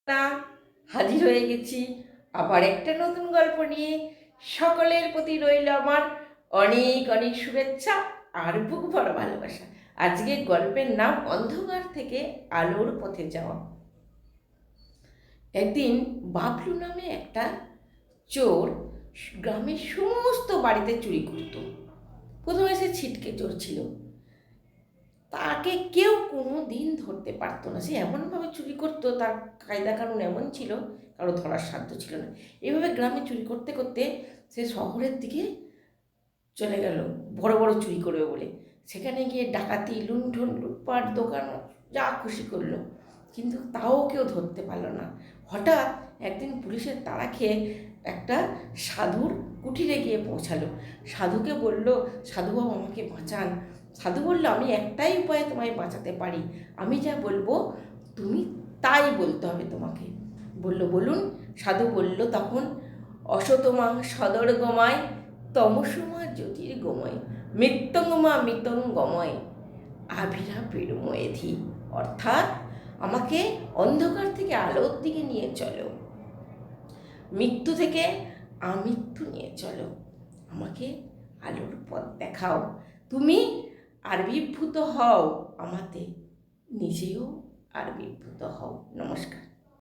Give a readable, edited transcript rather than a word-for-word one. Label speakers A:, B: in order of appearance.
A: না, হাজির হয়ে গেছি আবার একটা নতুন গল্প নিয়ে। সকলের প্রতি রইল আমার অনেক অনেক শুভেচ্ছা আর বুক ভরা ভালোবাসা। আজকে গল্পের নাম অন্ধকার থেকে আলোর পথে যাওয়া। একদিন বাবলু নামে একটা চোর গ্রামের সমস্ত বাড়িতে চুরি করত। প্রথমে সে ছিটকে চোর ছিল, তাকে কেউ কোনো দিন ধরতে পারতো না। সে এমনভাবে চুরি করতো, তার কায়দা কানুন এমন ছিল, কারো ধরার সাধ্য ছিল না। এইভাবে গ্রামে চুরি করতে করতে সে শহরের দিকে চলে গেল বড় বড় চুরি করবে বলে। সেখানে গিয়ে ডাকাতি, লুণ্ঠন, লুটপাট, দোকান যা খুশি করলো, কিন্তু তাও কেউ ধরতে পারলো না। হঠাৎ একদিন পুলিশের তাড়া খেয়ে একটা সাধুর কুঠিরে গিয়ে পৌঁছালো। সাধুকে বলল, সাধুবাবু আমাকে বাঁচান। সাধু বলল, আমি একটাই উপায়ে তোমায় বাঁচাতে পারি, আমি যা বলবো তুমি তাই বলতে হবে তোমাকে। বলল, বলুন। সাধু বলল তখন, অসতমা সদর গমায়, তমসমা জ্যোতির্গময়, মৃত্যঙ্গমা মৃতঙ্গময়, আবিরা পেরুময়েধি। অর্থাৎ আমাকে অন্ধকার থেকে আলোর দিকে নিয়ে চলো, মৃত্যু থেকে আমৃত্যু নিয়ে চলো, আমাকে আলোর পথ দেখাও। তুমি আবির্ভূত হও আমাতে, নিজেও আবির্ভূত হও। নমস্কার।